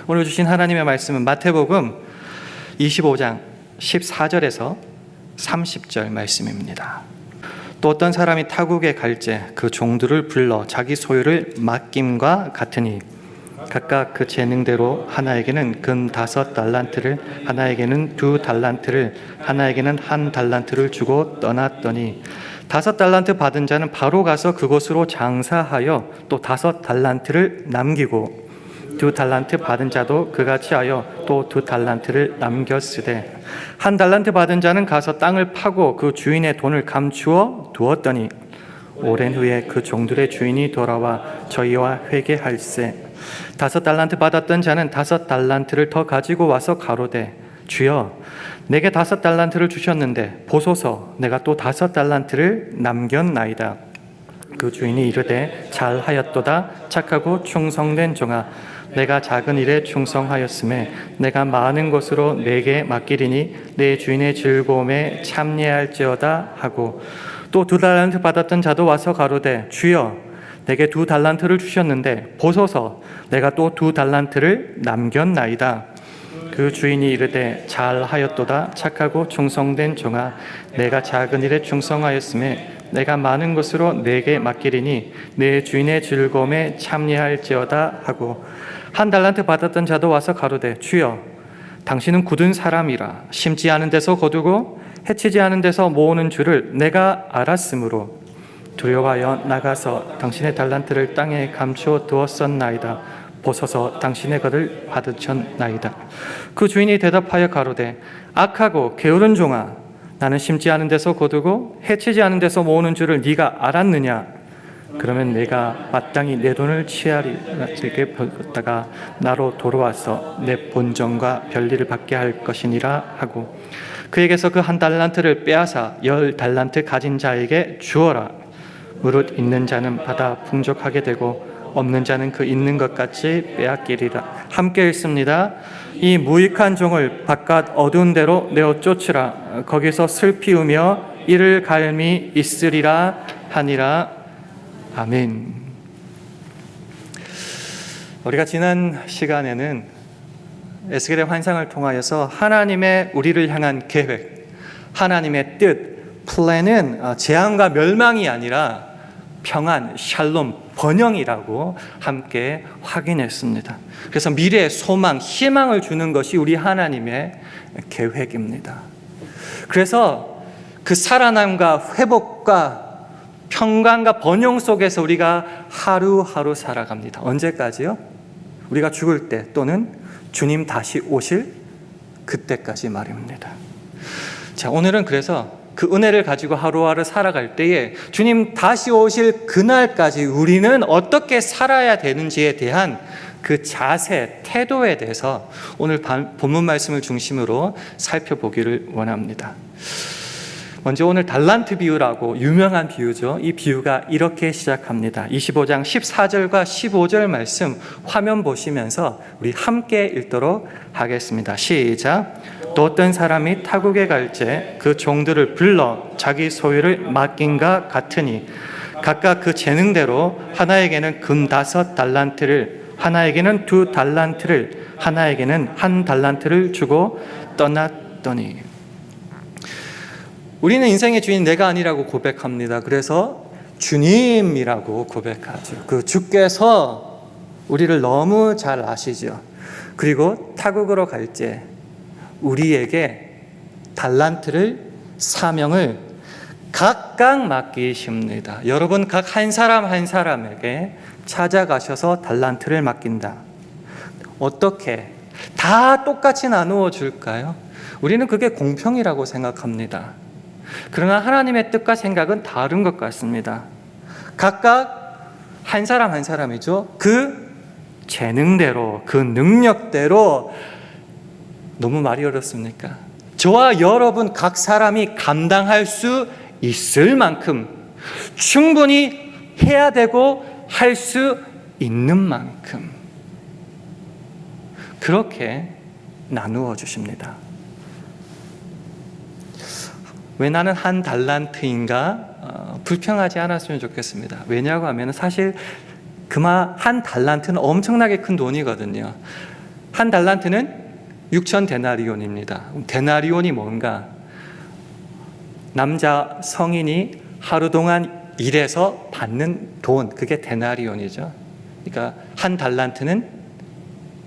오늘 주신 하나님의 말씀은 마태복음 25장 14절에서 30절 말씀입니다. 또 어떤 사람이 타국에 갈제 그 종들을 불러 자기 소유를 맡김과 같으니 각각 그 재능대로 하나에게는 금 5달란트를, 하나에게는 2달란트를, 하나에게는 1달란트를 주고 떠났더니 5달란트 받은 자는 바로 가서 그곳으로 장사하여 또 5달란트를 남기고 2달란트 받은 자도 그같이 하여 또 2달란트를 남겼으되 1달란트 받은 자는 가서 땅을 파고 그 주인의 돈을 감추어 두었더니 오랜 후에 그 종들의 주인이 돌아와 저희와 회개할세 5달란트 받았던 자는 5달란트를 더 가지고 와서 가로되 주여 내게 5달란트를 주셨는데 보소서 내가 또 5달란트를 남겼나이다. 그 주인이 이르되 잘하였도다 착하고 충성된 종아 내가 작은 일에 충성하였음에 내가 많은 것으로 내게 맡기리니 내 주인의 즐거움에 참여할지어다 하고 또 2달란트 받았던 자도 와서 가로되 주여 내게 2달란트를 주셨는데 보소서 내가 또 2달란트를 남겼나이다. 그 주인이 이르되 잘하였도다 착하고 충성된 종아 내가 작은 일에 충성하였음에 내가 많은 것으로 내게 맡기리니 내 주인의 즐거움에 참여할지어다 하고 1달란트 받았던 자도 와서 가로되 주여 당신은 굳은 사람이라 심지 않은 데서 거두고 해치지 않은 데서 모으는 줄을 내가 알았으므로 두려워하여 나가서 당신의 달란트를 땅에 감추어 두었었나이다. 보소서 당신의 것을 받으셨나이다. 그 주인이 대답하여 가로되 악하고 게으른 종아 나는 심지 않은 데서 거두고 해치지 않은 데서 모으는 줄을 네가 알았느냐? 그러면 내가 마땅히 내 돈을 취하리게 벌었다가 나로 돌아와서 내 본전과 별리를 받게 할 것이니라 하고 그에게서 그 1달란트를 빼앗아 10달란트 가진 자에게 주어라. 무릇 있는 자는 받아 풍족하게 되고 없는 자는 그 있는 것 같이 빼앗기리라. 함께 읽습니다. 이 무익한 종을 바깥 어두운 데로 내어 쫓으라. 거기서 슬피 우며 이를 갈미 있으리라 하니라. 아멘. 우리가 지난 시간에는 에스겔의 환상을 통하여서 하나님의 우리를 향한 계획, 하나님의 뜻, 플랜은 재앙과 멸망이 아니라 평안, 샬롬, 번영이라고 함께 확인했습니다. 그래서 미래의 소망, 희망을 주는 것이 우리 하나님의 계획입니다. 그래서 그 살아남과 회복과 평강과 번영 속에서 우리가 하루하루 살아갑니다. 언제까지요? 우리가 죽을 때 또는 주님 다시 오실 그때까지 말입니다. 자, 오늘은 그래서 그 은혜를 가지고 하루하루 살아갈 때에 주님 다시 오실 그날까지 우리는 어떻게 살아야 되는지에 대한 그 자세, 태도에 대해서 오늘 본문 말씀을 중심으로 살펴보기를 원합니다. 먼저 오늘 달란트 비유라고 유명한 비유죠. 이 비유가 이렇게 시작합니다. 25장 14절과 15절 말씀 화면 보시면서 우리 함께 읽도록 하겠습니다. 시작. 또 어떤 사람이 타국에 갈제 그 종들을 불러 자기 소유를 맡긴과 같으니 각각 그 재능대로 하나에게는 금 5달란트를 하나에게는 2달란트를 하나에게는 1달란트를 주고 떠났더니 우리는 인생의 주인 내가 아니라고 고백합니다. 그래서 주님이라고 고백하죠. 그 주께서 우리를 너무 잘 아시죠. 그리고 타국으로 갈제 우리에게 달란트를 사명을 각각 맡기십니다. 여러분 각 한 사람 한 사람에게 찾아가셔서 달란트를 맡긴다. 어떻게? 다 똑같이 나누어 줄까요? 우리는 그게 공평이라고 생각합니다. 그러나 하나님의 뜻과 생각은 다른 것 같습니다. 각각 한 사람 한 사람이죠. 그 재능대로, 그 능력대로. 너무 말이 어렵습니까? 저와 여러분 각 사람이 감당할 수 있을 만큼 충분히 해야 되고 할 수 있는 만큼 그렇게 나누어 주십니다. 왜 나는 1달란트인가? 불평하지 않았으면 좋겠습니다. 왜냐고 하면 사실 그마 1달란트는 엄청나게 큰 돈이거든요. 한 달란트는 6천 데나리온입니다. 데나리온이 뭔가? 남자 성인이 하루 동안 일해서 받는 돈, 그게 데나리온이죠. 그러니까 한 달란트는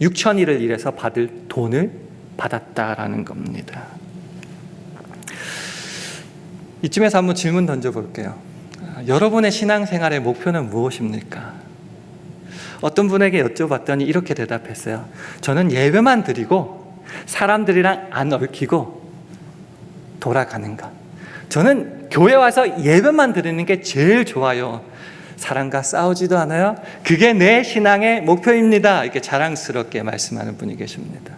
6천일을 일해서 받을 돈을 받았다라는 겁니다. 이쯤에서 한번 질문 던져볼게요. 여러분의 신앙생활의 목표는 무엇입니까? 어떤 분에게 여쭤봤더니 이렇게 대답했어요. 저는 예배만 드리고 사람들이랑 안 얽히고 돌아가는 것. 저는 교회 와서 예배만 드리는 게 제일 좋아요. 사람과 싸우지도 않아요. 그게 내 신앙의 목표입니다. 이렇게 자랑스럽게 말씀하는 분이 계십니다.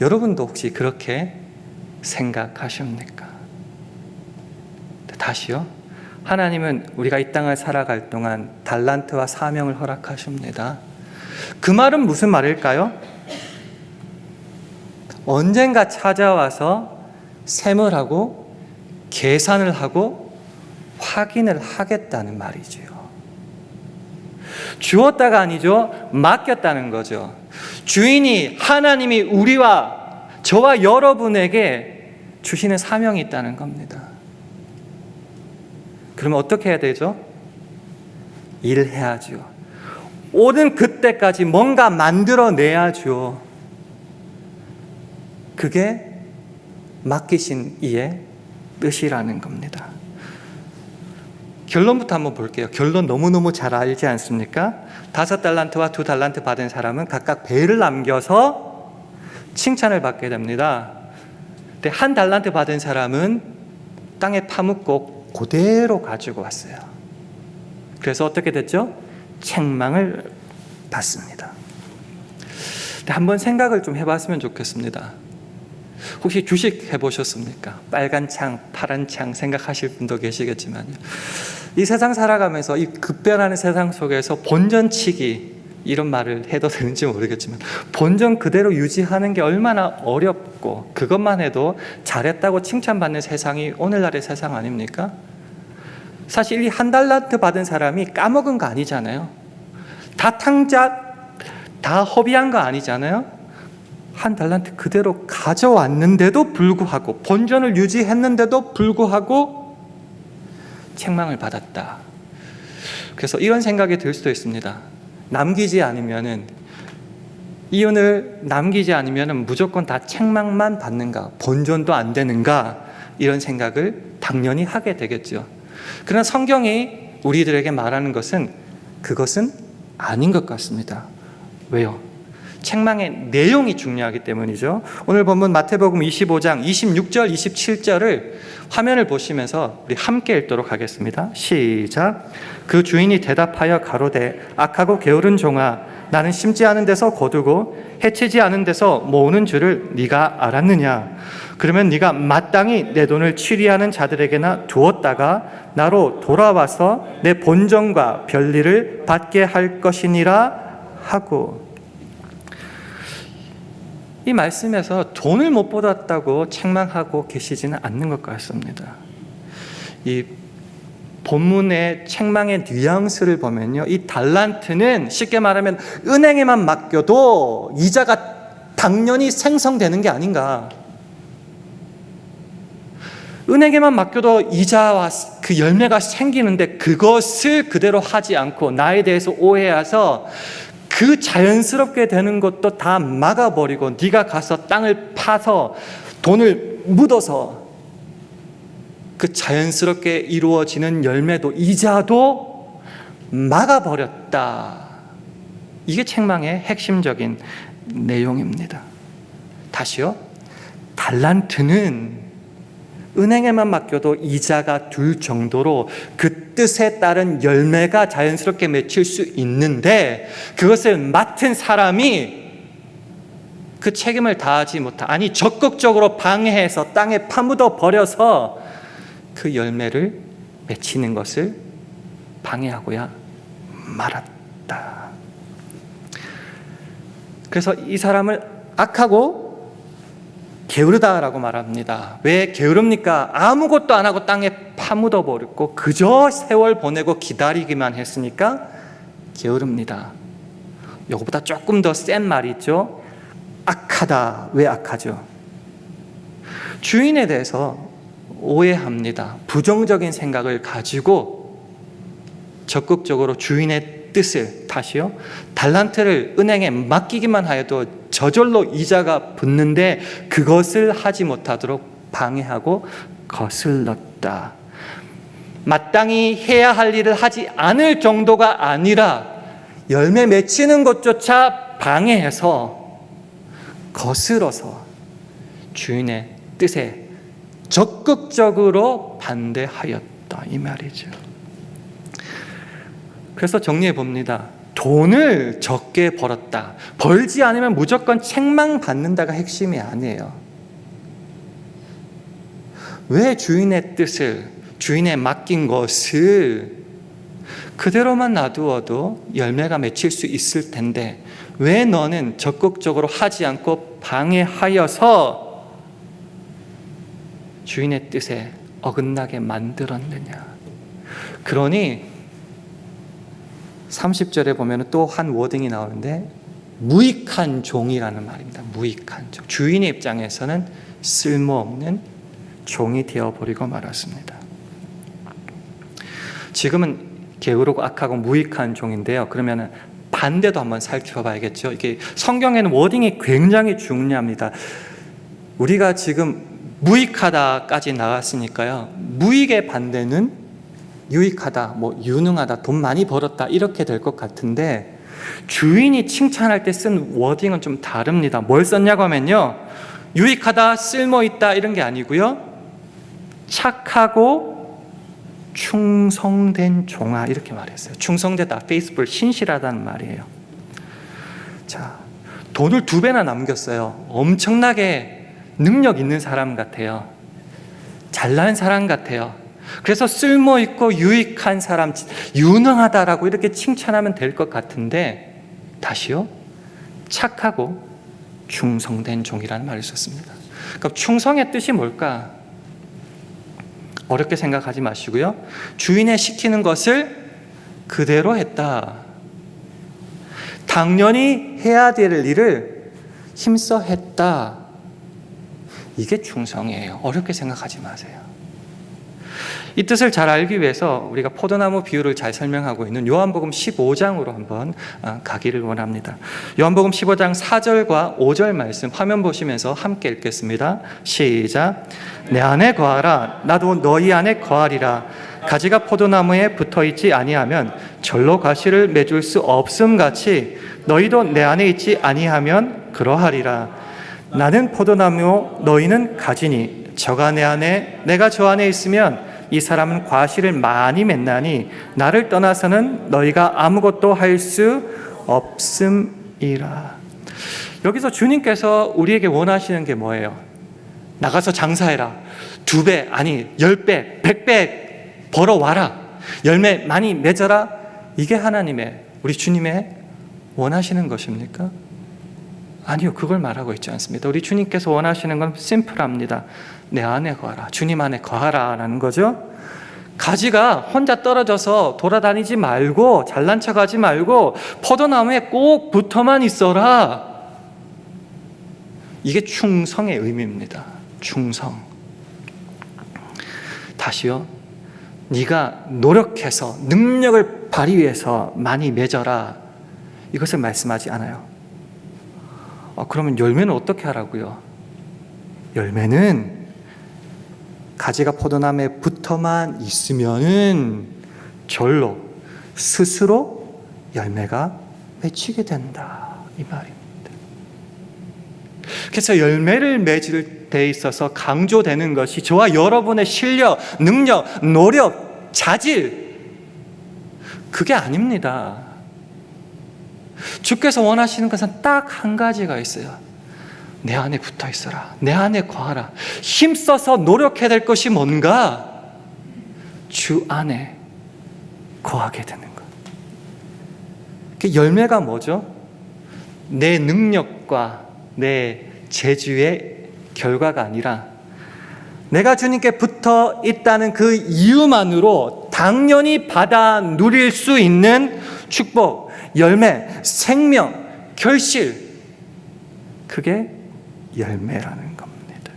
여러분도 혹시 그렇게 생각하십니까? 다시요. 하나님은 우리가 이 땅을 살아갈 동안 달란트와 사명을 허락하십니다. 그 말은 무슨 말일까요? 언젠가 찾아와서 세물하고 계산을 하고 확인을 하겠다는 말이지요. 주었다가 아니죠. 맡겼다는 거죠. 주인이 하나님이 우리와 저와 여러분에게 주시는 사명이 있다는 겁니다. 그러면 어떻게 해야 되죠? 일해야죠. 오는 그때까지 뭔가 만들어내야죠. 그게 맡기신 이의 뜻이라는 겁니다. 결론부터 한번 볼게요. 결론 너무너무 잘 알지 않습니까? 5달란트와 2달란트 받은 사람은 각각 배를 남겨서 칭찬을 받게 됩니다. 근데 1달란트 받은 사람은 땅에 파묻고 그대로 가지고 왔어요. 그래서 어떻게 됐죠? 책망을 받습니다. 근데 한번 생각을 좀 해봤으면 좋겠습니다. 혹시 주식 해보셨습니까? 빨간 창, 파란 창 생각하실 분도 계시겠지만요. 이 세상 살아가면서 이 급변하는 세상 속에서 본전치기, 이런 말을 해도 되는지 모르겠지만 본전 그대로 유지하는 게 얼마나 어렵고 그것만 해도 잘했다고 칭찬받는 세상이 오늘날의 세상 아닙니까? 사실 이 1달란트 받은 사람이 까먹은 거 아니잖아요. 다 다 허비한 거 아니잖아요. 1달란트 그대로 가져왔는데도 불구하고, 본전을 유지했는데도 불구하고 책망을 받았다. 그래서 이런 생각이 들 수도 있습니다. 남기지 않으면은, 이윤을 남기지 않으면은 무조건 다 책망만 받는가, 본전도 안 되는가, 이런 생각을 당연히 하게 되겠죠. 그러나 성경이 우리들에게 말하는 것은 그것은 아닌 것 같습니다. 왜요? 책망의 내용이 중요하기 때문이죠. 오늘 본문 마태복음 25장 26절 27절을 화면을 보시면서 우리 함께 읽도록 하겠습니다. 시작. 그 주인이 대답하여 가로되 악하고 게으른 종아, 나는 심지 않은 데서 거두고 해치지 않은 데서 모으는 줄을 네가 알았느냐? 그러면 네가 마땅히 내 돈을 취리하는 자들에게나 두었다가 나로 돌아와서 내 본전과 별리를 받게 할 것이니라 하고. 이 말씀에서 돈을 못 받았다고 책망하고 계시지는 않는 것 같습니다. 이 본문의 책망의 뉘앙스를 보면요, 이 달란트는 쉽게 말하면 은행에만 맡겨도 이자가 당연히 생성되는 게 아닌가. 은행에만 맡겨도 이자와 그 열매가 생기는데 그것을 그대로 하지 않고 나에 대해서 오해해서 그 자연스럽게 되는 것도 다 막아버리고 네가 가서 땅을 파서 돈을 묻어서 그 자연스럽게 이루어지는 열매도 이자도 막아버렸다. 이게 책망의 핵심적인 내용입니다. 다시요. 달란트는 은행에만 맡겨도 이자가 들 정도로 그 뜻에 따른 열매가 자연스럽게 맺힐 수 있는데 그것을 맡은 사람이 그 책임을 다하지 못한, 아니 적극적으로 방해해서 땅에 파묻어 버려서 그 열매를 맺히는 것을 방해하고야 말았다. 그래서 이 사람을 악하고 게으르다라고 말합니다. 왜 게으릅니까? 아무것도 안 하고 땅에 파묻어 버렸고 그저 세월 보내고 기다리기만 했으니까 게으릅니다. 이거보다 조금 더 센 말이 있죠. 악하다. 왜 악하죠? 주인에 대해서 오해합니다. 부정적인 생각을 가지고 적극적으로 주인의 뜻을, 다시요, 달란트를 은행에 맡기기만 하여도 저절로 이자가 붙는데 그것을 하지 못하도록 방해하고 거슬렀다. 마땅히 해야 할 일을 하지 않을 정도가 아니라 열매 맺히는 것조차 방해해서 거스러서 주인의 뜻에 적극적으로 반대하였다, 이 말이죠. 그래서 정리해 봅니다. 돈을 적게 벌었다, 벌지 않으면 무조건 책망받는다가 핵심이 아니에요. 왜 주인의 뜻을, 주인에 맡긴 것을 그대로만 놔두어도 열매가 맺힐 수 있을 텐데 왜 너는 적극적으로 하지 않고 방해하여서 주인의 뜻에 어긋나게 만들었느냐. 그러니 30절에 보면 또 한 워딩이 나오는데 무익한 종이라는 말입니다. 무익한 종. 주인의 입장에서는 쓸모없는 종이 되어버리고 말았습니다. 지금은 게으르고 악하고 무익한 종인데요. 그러면 반대도 한번 살펴봐야겠죠. 이게 성경에는 워딩이 굉장히 중요합니다. 우리가 지금 무익하다까지 나왔으니까요. 무익의 반대는 유익하다, 유능하다, 돈 많이 벌었다 이렇게 될 것 같은데 주인이 칭찬할 때 쓴 워딩은 좀 다릅니다. 뭘 썼냐고 하면요, 유익하다, 쓸모있다 이런 게 아니고요, 착하고 충성된 종아 이렇게 말했어요. 충성되다, 페이스풀, 신실하다는 말이에요. 자, 돈을 2배나 남겼어요. 엄청나게 능력 있는 사람 같아요. 잘난 사람 같아요. 그래서 쓸모있고 유익한 사람, 유능하다라고 이렇게 칭찬하면 될 것 같은데 다시요, 착하고 충성된 종이라는 말을 썼습니다. 그러니까 충성의 뜻이 뭘까? 어렵게 생각하지 마시고요, 주인의 시키는 것을 그대로 했다. 당연히 해야 될 일을 힘써 했다. 이게 충성이에요. 어렵게 생각하지 마세요. 이 뜻을 잘 알기 위해서 우리가 포도나무 비유를 잘 설명하고 있는 요한복음 15장으로 한번 가기를 원합니다. 요한복음 15장 4절과 5절 말씀 화면 보시면서 함께 읽겠습니다. 시작. 내 안에 거하라, 나도 너희 안에 거하리라. 가지가 포도나무에 붙어있지 아니하면 절로 가시를 맺을 수 없음같이 너희도 내 안에 있지 아니하면 그러하리라. 나는 포도나무요 너희는 가지니 저가 내 안에 내가 저 안에 있으면 이 사람은 과실을 많이 맺나니 나를 떠나서는 너희가 아무것도 할 수 없음이라. 여기서 주님께서 우리에게 원하시는 게 뭐예요? 나가서 장사해라, 2배 아니 10배 100배 벌어와라, 열매 많이 맺어라. 이게 하나님의, 우리 주님의 원하시는 것입니까? 아니요, 그걸 말하고 있지 않습니다. 우리 주님께서 원하시는 건 심플합니다. 내 안에 거하라, 주님 안에 거하라 라는 거죠. 가지가 혼자 떨어져서 돌아다니지 말고 잘난 척하지 말고 포도나무에 꼭 붙어만 있어라. 이게 충성의 의미입니다. 충성. 다시요, 네가 노력해서 능력을 발휘해서 많이 맺어라, 이것을 말씀하지 않아요. 그러면 열매는 어떻게 하라고요? 열매는 가지가 포도나무에 붙어만 있으면은 절로 스스로 열매가 맺히게 된다, 이 말입니다. 그래서 열매를 맺을 데 있어서 강조되는 것이 저와 여러분의 실력, 능력, 노력, 자질, 그게 아닙니다. 주께서 원하시는 것은 딱 한 가지가 있어요. 내 안에 붙어 있어라, 내 안에 거하라. 힘써서 노력해야 될 것이 뭔가? 주 안에 거하게 되는 것. 그 열매가 뭐죠? 내 능력과 내 재주의 결과가 아니라 내가 주님께 붙어 있다는 그 이유만으로 당연히 받아 누릴 수 있는 축복, 열매, 생명, 결실, 그게 열매라는 겁니다.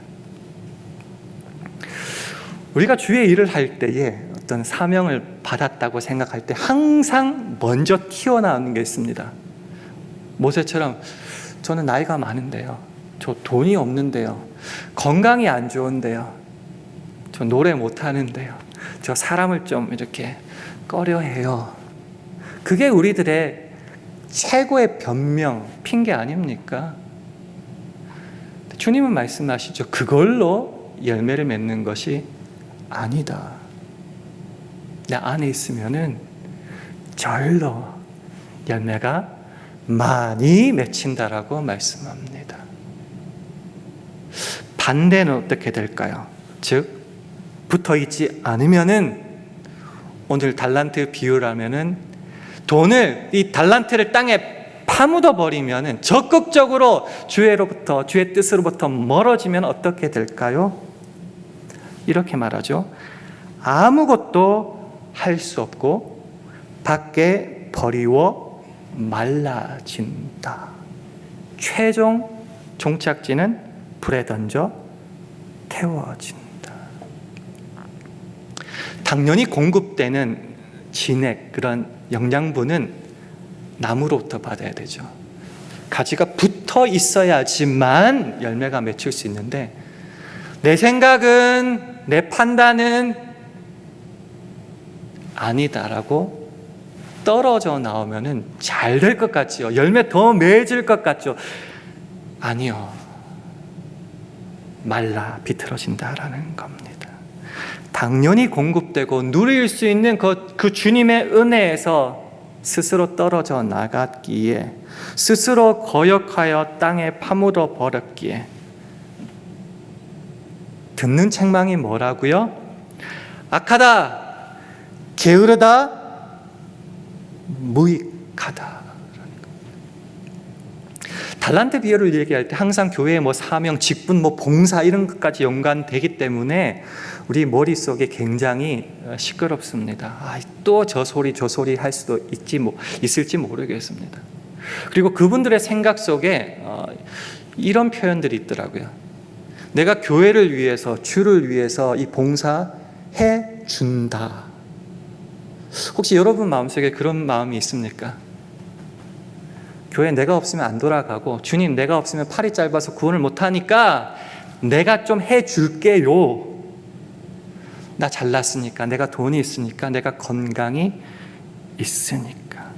우리가 주의 일을 할 때에 어떤 사명을 받았다고 생각할 때 항상 먼저 튀어나오는 게 있습니다. 모세처럼 저는 나이가 많은데요, 저 돈이 없는데요, 건강이 안 좋은데요, 저 노래 못하는데요, 저 사람을 좀 이렇게 꺼려해요. 그게 우리들의 최고의 변명, 핑계 아닙니까? 주님은 말씀하시죠. 그걸로 열매를 맺는 것이 아니다. 내 안에 있으면은 절로 열매가 많이 맺힌다라고 말씀합니다. 반대는 어떻게 될까요? 즉, 붙어 있지 않으면은, 오늘 달란트 비유라면은 돈을, 이 달란트를 땅에 파묻어 버리면은, 적극적으로 주의 뜻으로부터 멀어지면 어떻게 될까요? 이렇게 말하죠. 아무것도 할 수 없고 밖에 버리워 말라진다. 최종 종착지는 불에 던져 태워진다. 당연히 공급되는 진액, 그런 영양분은 나무로부터 받아야 되죠. 가지가 붙어 있어야지만 열매가 맺힐 수 있는데, 내 생각은, 내 판단은 아니다라고 떨어져 나오면은 잘 될 것 같지요. 열매 더 맺을 것 같죠. 아니요. 말라 비틀어진다라는 겁니다. 당연히 공급되고 누릴 수 있는 그 주님의 은혜에서 스스로 떨어져 나갔기에, 스스로 거역하여 땅에 파묻어 버렸기에, 듣는 책망이 뭐라고요? 악하다, 게으르다, 무익하다. 달란트 비유를 얘기할 때 항상 교회의 사명, 직분, 봉사 이런 것까지 연관되기 때문에 우리 머릿속에 굉장히 시끄럽습니다. 또 저 소리 할 수도 있을지 모르겠습니다. 그리고 그분들의 생각 속에 이런 표현들이 있더라고요. 내가 교회를 위해서, 주를 위해서 이 봉사해 준다. 혹시 여러분 마음속에 그런 마음이 있습니까? 교회 내가 없으면 안 돌아가고, 주님 내가 없으면 팔이 짧아서 구원을 못하니까 내가 좀 해줄게요. 나 잘났으니까, 내가 돈이 있으니까, 내가 건강이 있으니까.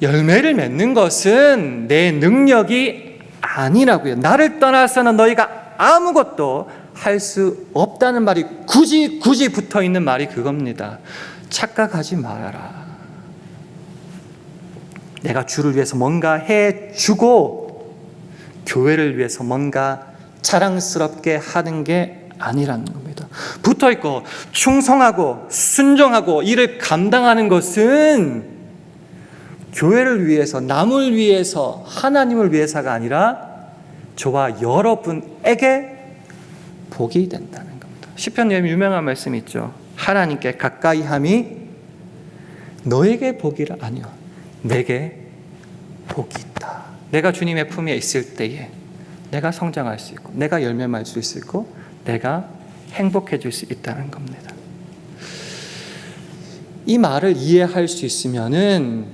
열매를 맺는 것은 내 능력이 아니라고요. 나를 떠나서는 너희가 아무것도 할 수 없다는 말이 굳이 붙어있는 말이 그겁니다. 착각하지 말아라. 내가 주를 위해서 뭔가 해주고 교회를 위해서 뭔가 자랑스럽게 하는 게 아니라는 겁니다. 붙어있고 충성하고 순종하고 일을 감당하는 것은 교회를 위해서, 남을 위해서, 하나님을 위해서가 아니라 저와 여러분에게 복이 된다는 겁니다. 시편에 유명한 말씀이 있죠. 하나님께 가까이 함이 너에게 복이라, 아니요, 내게 복이 있다. 내가 주님의 품에 있을 때에 내가 성장할 수 있고, 내가 열매 맺을 수 있고, 내가 행복해질 수 있다는 겁니다. 이 말을 이해할 수 있으면은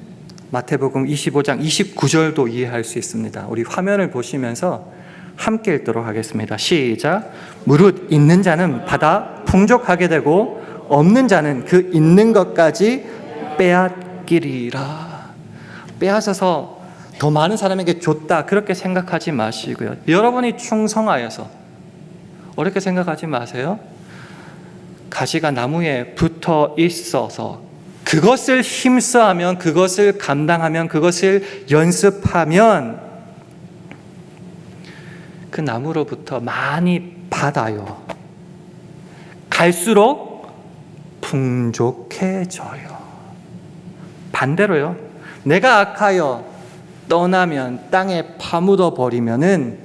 마태복음 25장 29절도 이해할 수 있습니다. 우리 화면을 보시면서 함께 읽도록 하겠습니다. 시작. 무릇 있는 자는 받아 풍족하게 되고 없는 자는 그 있는 것까지 빼앗기리라. 빼앗아서 더 많은 사람에게 줬다, 그렇게 생각하지 마시고요. 여러분이 충성하여서, 어렵게 생각하지 마세요. 가지가 나무에 붙어 있어서 그것을 힘써하면, 그것을 감당하면, 그것을 연습하면 그 나무로부터 많이 받아요. 갈수록 풍족해져요. 반대로요, 내가 악하여 떠나면, 땅에 파묻어 버리면은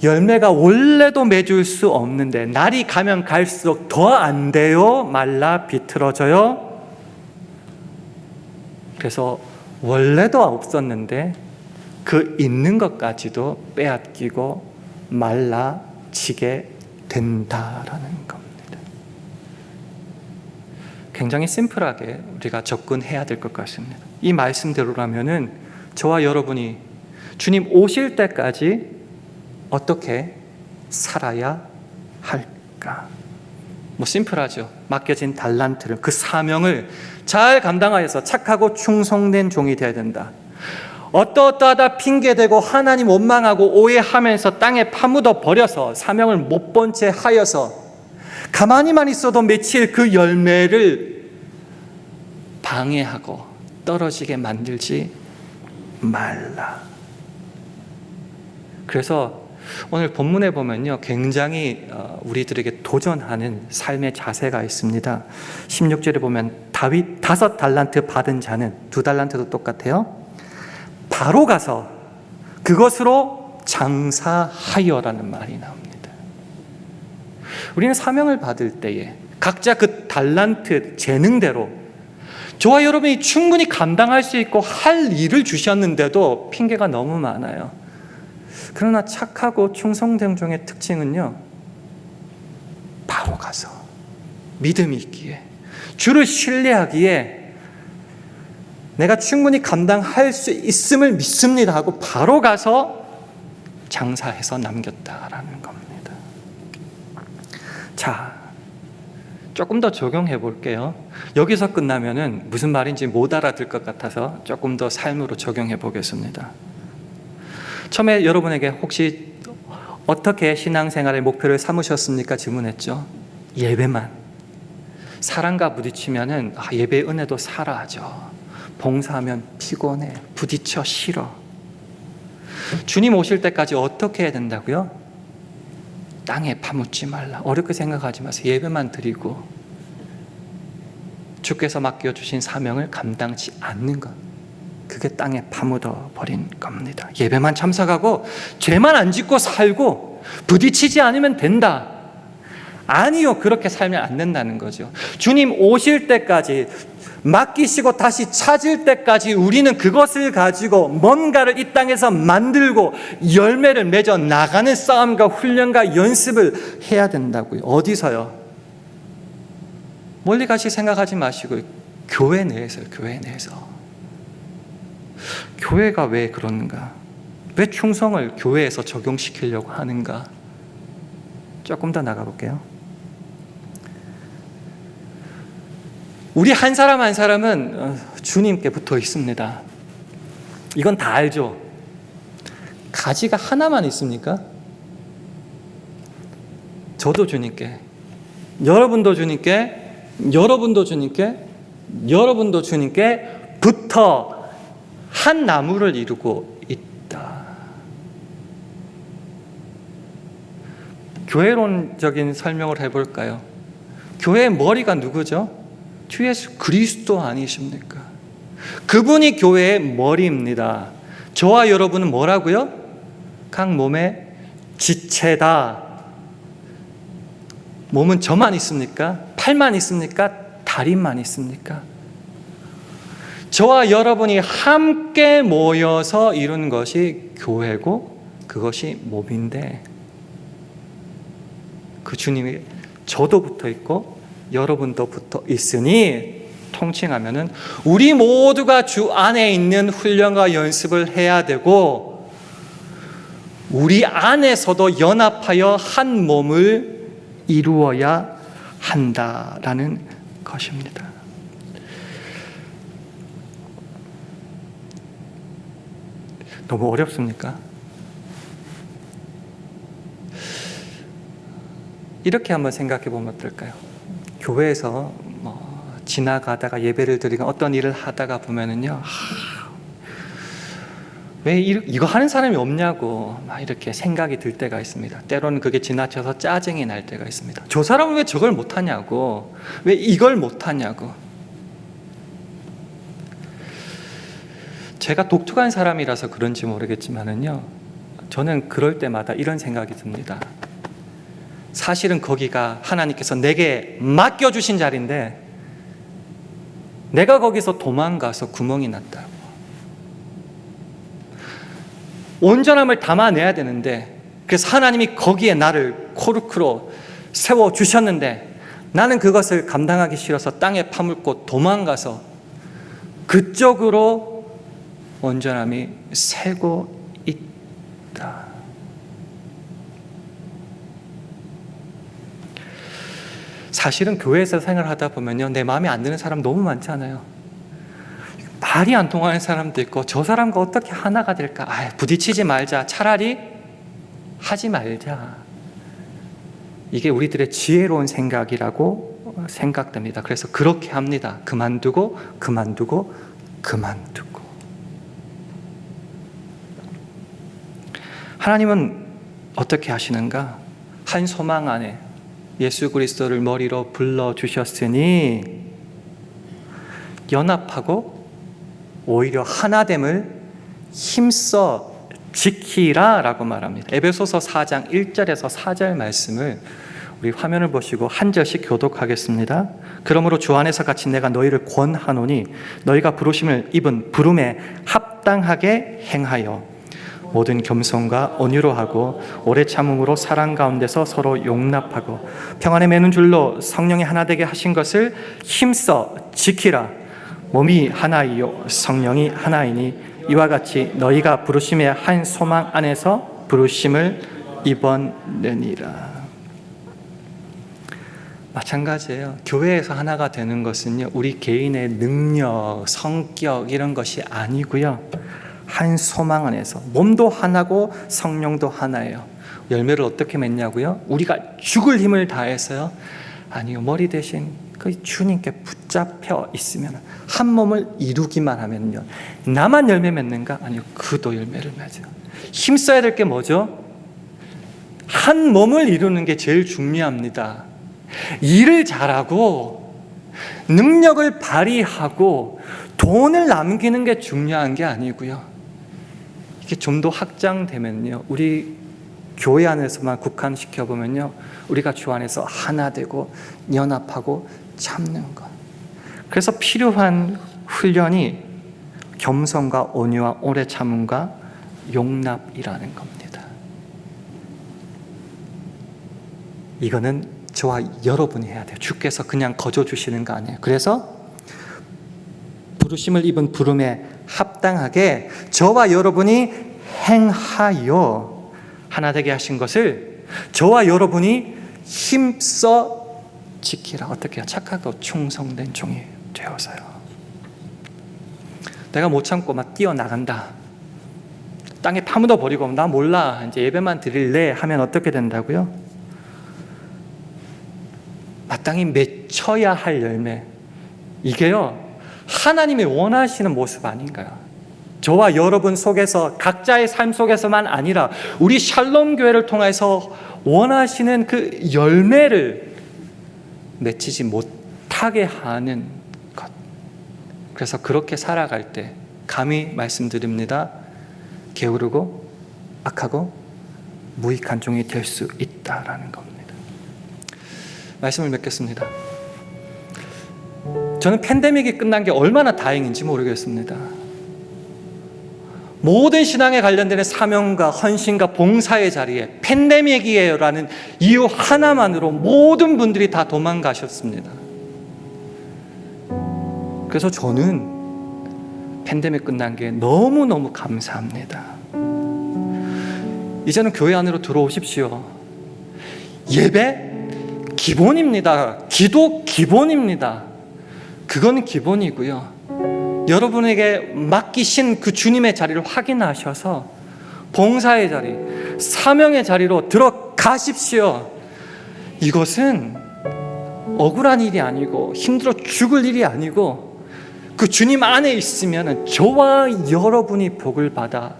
열매가 원래도 맺을 수 없는데 날이 가면 갈수록 더 안 돼요. 말라 비틀어져요. 그래서 원래도 없었는데 그 있는 것까지도 빼앗기고 말라지게 된다라는 겁니다. 굉장히 심플하게 우리가 접근해야 될 것 같습니다. 이 말씀대로라면은 저와 여러분이 주님 오실 때까지 어떻게 살아야 할까? 심플하죠. 맡겨진 달란트를, 그 사명을 잘 감당하여서 착하고 충성된 종이 되어야 된다. 어떠어떠하다 핑계대고 하나님 원망하고 오해하면서 땅에 파묻어 버려서 사명을 못 본 채 하여서 가만히만 있어도 며칠 그 열매를 방해하고 떨어지게 만들지 말라. 그래서 오늘 본문에 보면요, 굉장히 우리들에게 도전하는 삶의 자세가 있습니다. 16절에 보면 다윗 5달란트 받은 자는 2달란트도 똑같아요. 바로 가서 그것으로 장사하여라는 말이 나옵니다. 우리는 사명을 받을 때에 각자 그 달란트 재능대로 저와 여러분이 충분히 감당할 수 있고 할 일을 주셨는데도 핑계가 너무 많아요. 그러나 착하고 충성된 종의 특징은요, 바로 가서 믿음이 있기에, 주를 신뢰하기에 내가 충분히 감당할 수 있음을 믿습니다 하고 바로 가서 장사해서 남겼다라는 겁니다. 자, 조금 더 적용해 볼게요. 여기서 끝나면은 무슨 말인지 못 알아들 것 같아서 조금 더 삶으로 적용해 보겠습니다. 처음에 여러분에게 혹시 어떻게 신앙생활의 목표를 삼으셨습니까? 질문했죠. 예배만. 사람과 부딪히면은 예배의 은혜도 사라져. 봉사하면 피곤해. 부딪혀 싫어. 주님 오실 때까지 어떻게 해야 된다고요? 땅에 파묻지 말라. 어렵게 생각하지 마세요. 예배만 드리고 주께서 맡겨주신 사명을 감당치 않는 것, 그게 땅에 파묻어 버린 겁니다. 예배만 참석하고 죄만 안 짓고 살고 부딪히지 않으면 된다. 아니요, 그렇게 살면 안 된다는 거죠. 주님 오실 때까지, 맡기시고 다시 찾을 때까지 우리는 그것을 가지고 뭔가를 이 땅에서 만들고 열매를 맺어 나가는 싸움과 훈련과 연습을 해야 된다고요. 어디서요? 멀리 가시 생각하지 마시고 교회 내에서요. 교회 내에서. 교회가 왜 그러는가? 왜 충성을 교회에서 적용시키려고 하는가? 조금 더 나가볼게요. 우리 한 사람 한 사람은 주님께 붙어 있습니다. 이건 다 알죠? 가지가 하나만 있습니까? 저도 주님께, 여러분도 주님께, 여러분도 주님께, 여러분도 주님께 붙어 한 나무를 이루고 있다. 교회론적인 설명을 해볼까요? 교회의 머리가 누구죠? 주 예수 그리스도 아니십니까? 그분이 교회의 머리입니다. 저와 여러분은 뭐라고요? 각 몸의 지체다. 몸은 저만 있습니까? 팔만 있습니까? 다리만 있습니까? 저와 여러분이 함께 모여서 이루는 것이 교회고 그것이 몸인데, 그 주님이 저도 붙어 있고 여러분도 붙어 있으니 통칭하면은 우리 모두가 주 안에 있는 훈련과 연습을 해야 되고 우리 안에서도 연합하여 한 몸을 이루어야 한다라는 것입니다. 너무 어렵습니까? 이렇게 한번 생각해 보면 어떨까요? 교회에서 지나가다가 예배를 드리고 어떤 일을 하다가 보면은요, 왜 이거 하는 사람이 없냐고 막 이렇게 생각이 들 때가 있습니다. 때로는 그게 지나쳐서 짜증이 날 때가 있습니다. 저 사람은 왜 저걸 못하냐고, 왜 이걸 못하냐고. 제가 독특한 사람이라서 그런지 모르겠지만은요, 저는 그럴 때마다 이런 생각이 듭니다. 사실은 거기가 하나님께서 내게 맡겨주신 자리인데 내가 거기서 도망가서 구멍이 났다고. 온전함을 담아내야 되는데, 그래서 하나님이 거기에 나를 코르크로 세워주셨는데 나는 그것을 감당하기 싫어서 땅에 파묻고 도망가서 그쪽으로 온전함이 새고 있다. 사실은 교회에서 생활하다 보면요, 내 마음에 안 드는 사람 너무 많잖아요. 말이 안 통하는 사람도 있고, 저 사람과 어떻게 하나가 될까? 부딪히지 말자. 차라리 하지 말자. 이게 우리들의 지혜로운 생각이라고 생각됩니다. 그래서 그렇게 합니다. 그만두고. 하나님은 어떻게 하시는가? 한 소망 안에 예수 그리스도를 머리로 불러주셨으니 연합하고 오히려 하나됨을 힘써 지키라 라고 말합니다. 에베소서 4장 1절에서 4절 말씀을 우리 화면을 보시고 한 절씩 교독하겠습니다. 그러므로 주 안에서 같이 내가 너희를 권하노니 너희가 부르심을 입은 부름에 합당하게 행하여 모든 겸손과 온유로 하고 오래 참음으로 사랑 가운데서 서로 용납하고 평안에 매는 줄로 성령이 하나 되게 하신 것을 힘써 지키라. 몸이 하나이요 성령이 하나이니 이와 같이 너희가 부르심의 한 소망 안에서 부르심을 입었느니라. 마찬가지예요. 교회에서 하나가 되는 것은요, 우리 개인의 능력, 성격 이런 것이 아니고요, 한 소망 안에서 몸도 하나고 성령도 하나예요. 열매를 어떻게 맺냐고요? 우리가 죽을 힘을 다해서요? 아니요, 머리 대신 그 주님께 붙잡혀 있으면 한 몸을 이루기만 하면요, 나만 열매 맺는가? 아니요, 그도 열매를 맺어요. 힘써야 될 게 뭐죠? 한 몸을 이루는 게 제일 중요합니다. 일을 잘하고 능력을 발휘하고 돈을 남기는 게 중요한 게 아니고요, 이게 좀 더 확장되면요, 우리 교회 안에서만 국한시켜보면요, 우리가 주 안에서 하나 되고 연합하고 참는 것. 그래서 필요한 훈련이 겸손과 온유와 오래 참음과 용납이라는 겁니다. 이거는 저와 여러분이 해야 돼요. 주께서 그냥 거저 주시는 거 아니에요. 그래서 부르심을 입은 부름에 합당하게 저와 여러분이 행하여 하나 되게 하신 것을 저와 여러분이 힘써 지키라. 어떻게 해요? 착하고 충성된 종이 되어서요. 내가 못 참고 막 뛰어나간다, 땅에 파묻어 버리고 나 몰라 이제 예배만 드릴래 하면 어떻게 된다고요? 마땅히 맺혀야 할 열매, 이게요 하나님이 원하시는 모습 아닌가요? 저와 여러분 속에서 각자의 삶 속에서만 아니라 우리 샬롬 교회를 통해서 원하시는 그 열매를 맺히지 못하게 하는 것. 그래서 그렇게 살아갈 때 감히 말씀드립니다, 게으르고 악하고 무익한 종이 될 수 있다라는 겁니다. 말씀을 맺겠습니다. 저는 팬데믹이 끝난 게 얼마나 다행인지 모르겠습니다. 모든 신앙에 관련된 사명과 헌신과 봉사의 자리에 팬데믹이에요라는 이유 하나만으로 모든 분들이 다 도망가셨습니다. 그래서 저는 팬데믹 끝난 게 너무너무 감사합니다. 이제는 교회 안으로 들어오십시오. 예배 기본입니다. 기도 기본입니다. 그건 기본이고요, 여러분에게 맡기신 그 주님의 자리를 확인하셔서 봉사의 자리, 사명의 자리로 들어가십시오. 이것은 억울한 일이 아니고 힘들어 죽을 일이 아니고 그 주님 안에 있으면 저와 여러분이 복을 받아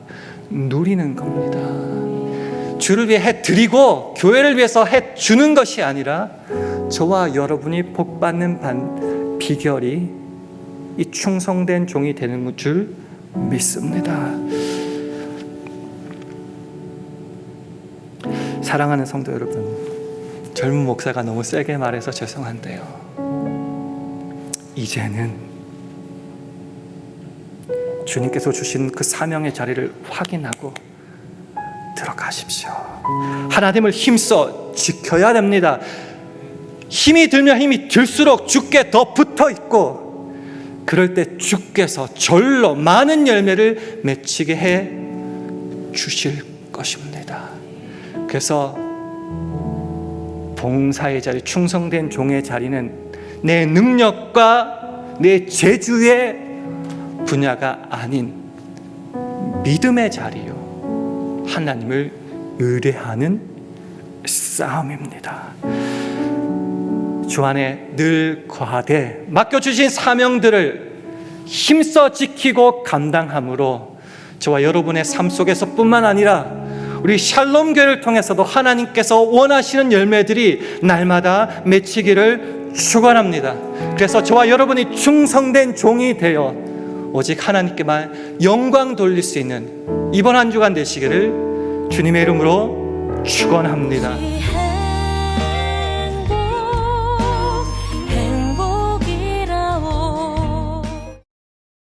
누리는 겁니다. 주를 위해 해드리고 교회를 위해서 해주는 것이 아니라 저와 여러분이 복받는 비결이 이 충성된 종이 되는 줄 믿습니다. 사랑하는 성도 여러분, 젊은 목사가 너무 세게 말해서 죄송한데요, 이제는 주님께서 주신 그 사명의 자리를 확인하고 들어가십시오. 하나님을 힘써 지켜야 됩니다. 힘이 들면 힘이 들수록 주께 더 붙어 있고, 그럴 때 주께서 절로 많은 열매를 맺히게 해 주실 것입니다. 그래서 봉사의 자리, 충성된 종의 자리는 내 능력과 내 재주의 분야가 아닌 믿음의 자리요, 하나님을 의뢰하는 싸움입니다. 주 안에 늘 거하되 맡겨주신 사명들을 힘써 지키고 감당함으로 저와 여러분의 삶 속에서 뿐만 아니라 우리 샬롬 교회를 통해서도 하나님께서 원하시는 열매들이 날마다 맺히기를 축원합니다. 그래서 저와 여러분이 충성된 종이 되어 오직 하나님께만 영광 돌릴 수 있는 이번 한 주간 되시기를 주님의 이름으로 축원합니다.